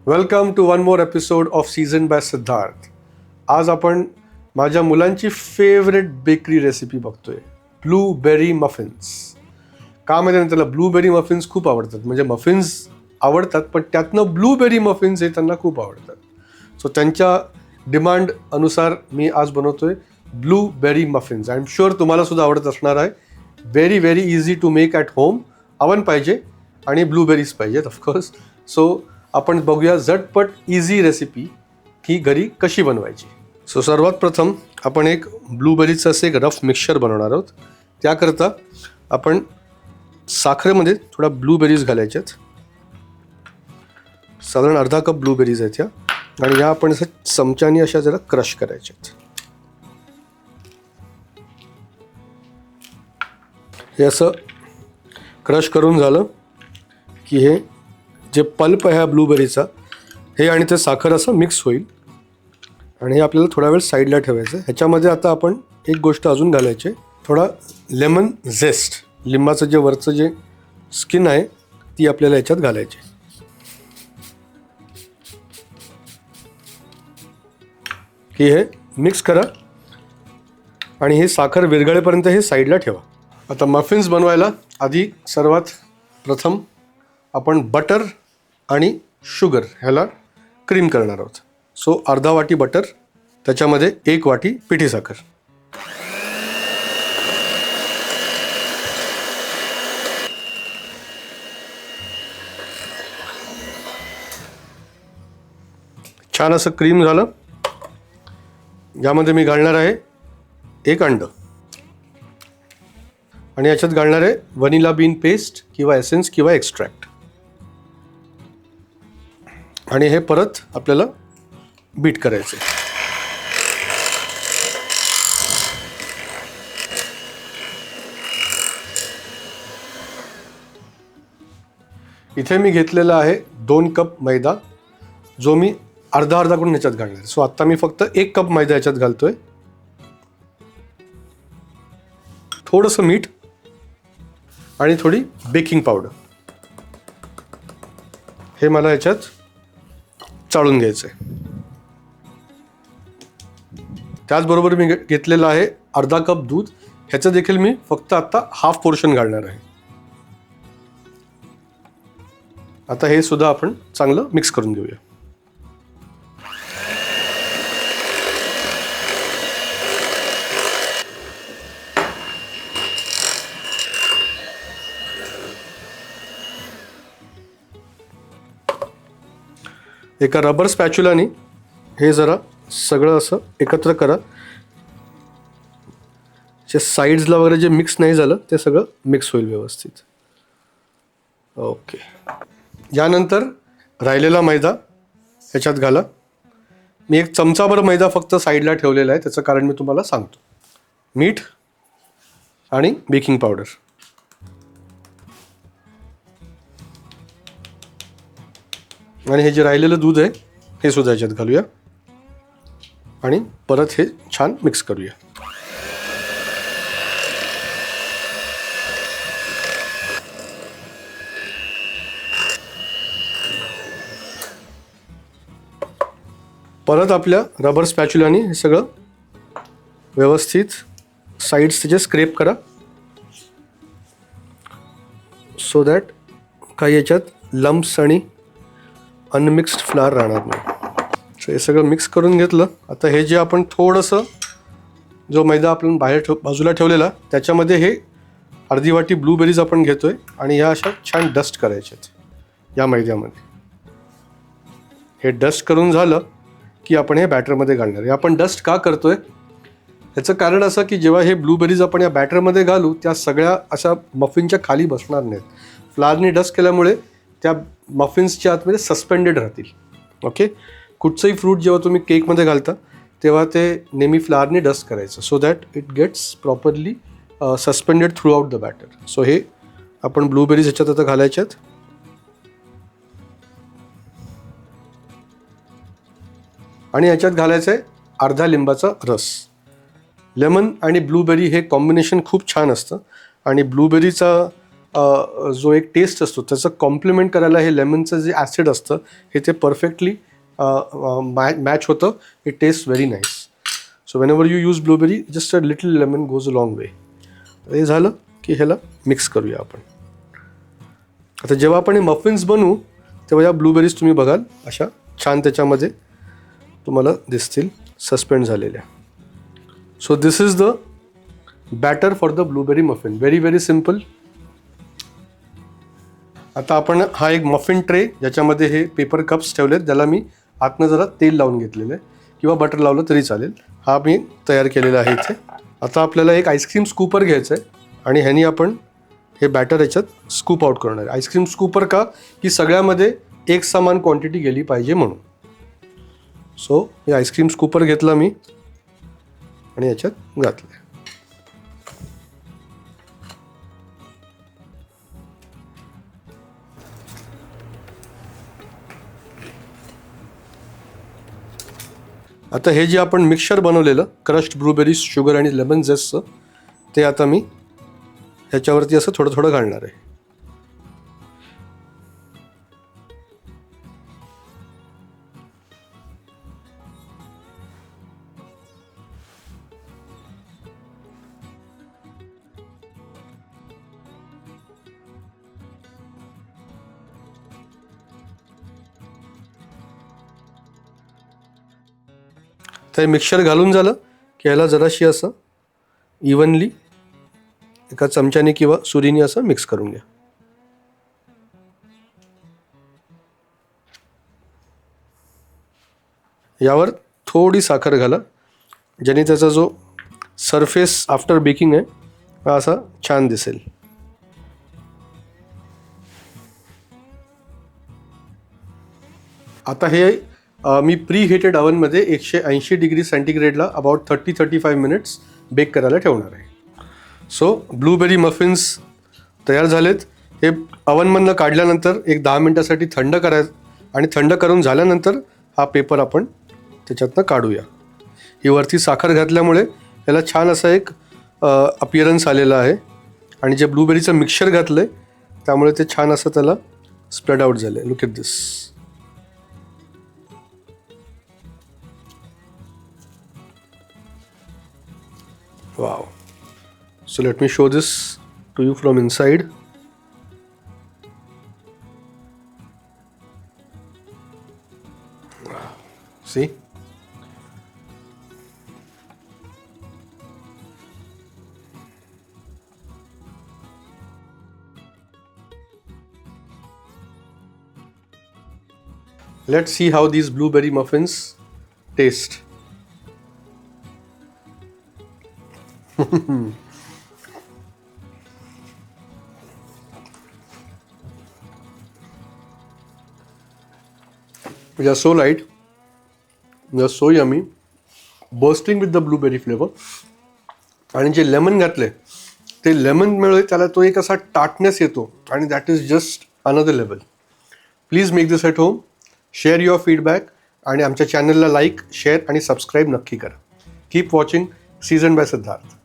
Welcome to one more episode of season by Siddharth. आज आपण माझ्या मुलांची फेवरेट बेकरी रेसिपी बघतोय, ब्लूबेरी मफिन्स. का माहिती नाही, त्याला ब्लूबेरी मफिन्स खूप आवडतात. म्हणजे मफिन्स आवडतात, पण त्यातनं ब्लूबेरी मफिन्स हे त्यांना खूप आवडतात. सो त्यांच्या डिमांड अनुसार मी आज बनवतोय blueberry muffins. I am sure तुम्हाला सुद्धा आवडत असणार आहे. Very easy to make at home. Oven पाहिजे आणि ब्लूबेरीज पाहिजेत ऑफकोर्स. सो आपण बघूया झटपट इझी रेसिपी ही घरी कशी बनवायची. सो सर्वात प्रथम आपण एक ब्लूबेरीचं असं एक रफ मिक्सचर बनवणार आहोत. त्याकरता आपण साखरेमध्ये थोडा ब्लूबेरीज घालायच्यात. साधारण अर्धा कप ब्लूबेरीज आहेत ह्या, आणि ह्या आपण असं चमच्याने अशा जरा क्रश करायच्यात. हे असं क्रश करून झालं की हे जे पल्प आहे ह्या ब्लूबेरीचा, हे आणि ते साखर असं मिक्स होईल, आणि हे आपल्याला थोडा वेळ साईडला ठेवायचं. ह्याच्यामध्ये आता आपण एक गोष्ट अजून घालायची, थोडा लेमन झेस्ट. लिंबाचं जे वरचं जे स्किन आहे ती आपल्याला ह्याच्यात घालायची. की हे मिक्स करा आणि हे साखर विरघळेपर्यंत हे साईडला ठेवा. आता मफिन्स बनवायला आधी सर्वात प्रथम आपण बटर आणि शुगर ह्याला क्रीम करणार आहोत. सो अर्धा वाटी बटर, त्याच्यामध्ये 1 वाटी पिठी साखर. छान असं क्रीम झालं. यामध्ये मी घालणार आहे 1 अंड, आणि याच्यात घालणार आहे व्हॅनिला बीन पेस्ट किंवा एसेन्स किंवा एक्स्ट्रॅक्ट. आणि हे परत आपल्याला बीट करायचं. इथे मी घेतलेला आहे 2 कप मैदा, जो मी अर्धा करून ह्याच्यात घालणार. सो आता मी फक्त 1 कप मैदा ह्याच्यात घालतोय. थोडंसं मीठ आणि थोडी बेकिंग पावडर, हे मला ह्याच्यात चाळून घ्यायचं आहे. त्याचबरोबर मी घेतलेलं आहे अर्धा कप दूध. ह्याचं देखील मी फक्त आता हाफ पोर्शन घालणार आहे. आता हे सुद्धा आपण चांगलं मिक्स करून घेऊया. एका रबर स्पॅच्युलाने हे जरा सगळं असं एकत्र करा. जे साईड्सला वगैरे जे मिक्स नाही झालं ते सगळं मिक्स होईल व्यवस्थित. ओके. यानंतर राहिलेला मैदा ह्याच्यात घाला. मी 1 चमचाभर मैदा फक्त साईडला ठेवलेला आहे, त्याचं कारण मी तुम्हाला सांगतो. मीठ आणि बेकिंग पावडर. आणि हे जे राहिलेलं दूध आहे हे सुद्धा ह्याच्यात घालूया, आणि परत हे छान मिक्स करूया. परत आपल्या रबर स्पॅच्युलाने हे सगळं व्यवस्थित साईड्स त्याचे स्क्रेप करा, सो दॅट काही याच्यात लम्प्स आणि अनमिक्स्ड फ्लावर राहणार नाही. सो हे सगळं मिक्स करून घेतलं. आता हे जे आपण थोडंसं जो मैदा आपण बाहेर बाजूला ठेवलेला, त्याच्यामध्ये हे अर्धी वाटी ब्लूबेरीज आपण घेतोय, आणि ह्या अशा छान डस्ट करायच्यात या मैद्यामध्ये. हे डस्ट करून झालं की आपण हे बॅटरमध्ये घालणार. हे आपण डस्ट का करतोय, ह्याचं कारण असं की जेव्हा हे ब्लूबेरीज आपण या बॅटरमध्ये घालू, त्या सगळ्या अशा मफिनच्या खाली बसणार नाहीत. फ्लावरने डस्ट केल्यामुळे त्या मफिन्सच्या आतमध्ये सस्पेंडेड राहतील. ओके. कुठचंही फ्रूट जेव्हा तुम्ही केकमध्ये घालता तेव्हा ते नेहमी फ्लावरने डस्ट करायचं, so that it gets properly suspended throughout the batter. So हे आपण ब्लूबेरीज ह्याच्यात आता घालायच्यात. आणि ह्याच्यात घालायचं आहे अर्धा लिंबाचा रस. लेमन आणि ब्लूबेरी हे कॉम्बिनेशन खूप छान असतं, आणि ब्लूबेरीचा जो एक टेस्ट असतो त्याचं कॉम्प्लिमेंट करायला हे लेमनचं जे ॲसिड असतं हे ते परफेक्टली मॅच होतं. It taste very nice. So whenever you use blueberry just a little lemon goes a long way. हे झालं की ह्याला मिक्स करूया आपण. आता जेव्हा आपण हे मफिन्स बनवू तेव्हा या ब्लूबेरीज तुम्ही बघाल अशा छान त्याच्यामध्ये तुम्हाला दिसतील सस्पेंड झालेल्या. So this is the batter for the blueberry muffin. Very very simple. आता आपण हा एक मफिन ट्रे ज्याच्यामध्ये हे पेपर कप्स ठेवलेत ज्याला मी आतनं जरा तेल लावून घेतलेलं आहे किंवा बटर लावलं तरी चालेल. हा मी तयार केलेला आहे इथे. आता आपल्याला एक आईस्क्रीम स्कूपर घ्यायचं आहे आणि ह्यानी आपण हे बॅटर याच्यात स्कूप आउट करणार आहे. आईस्क्रीम स्कूपर का की सगळ्यामध्ये एक समान क्वांटिटी गेली पाहिजे म्हणून. सो हे आईस्क्रीम स्कूपर घेतला मी आणि याच्यात घातलं. आता हे जे आपण मिक्सचर बनवलेलं क्रश्ड ब्लूबेरीज शुगर आणि लेमन झेस्टचं ते आता मी ह्याच्यावरती असं थोडं थोडं घालणार आहे. तर हे मिक्सचर घालून झालं की ह्याला जराशी असं इव्हनली एका चमच्याने किंवा सुरीने असं मिक्स करून घ्या. यावर थोडी साखर घाला ज्याने त्याचा जो सरफेस आफ्टर बेकिंग आहे हा असा छान दिसेल. आता हे मी प्री हिटेड अवनमध्ये 180 डिग्री सेंटीग्रेडला अबाउट 30-35 मिनिट्स बेक करायला ठेवणार आहे. सो ब्लूबेरी मफिन्स तयार झालेत. हे अवनमधनं काढल्यानंतर एक 10 मिनटासाठी थंड करायचं आणि थंड करून झाल्यानंतर हा पेपर आपण त्याच्यातनं काढूया. ही वरती साखर घातल्यामुळे याला छान असा एक अपिअरन्स आलेला आहे आणि जे ब्लूबेरीचं मिक्सचर घातलं आहे त्यामुळे ते छान असं त्याला स्प्रेड आउट झालं आहे. Look at this. Wow. So let me show this to you from inside. See? Let's see how these blueberry muffins taste. They are so light, they are so yummy, bursting with the blueberry flavor. आणि जे lemon घातले ते लेमनमुळे त्याला तो एक असा टाटनेस येतो आणि that is just another level. Please make this at home. Share your feedback आणि आमच्या चॅनलला लाईक शेअर आणि सबस्क्राईब नक्की करा. Keep watching season by Siddharth.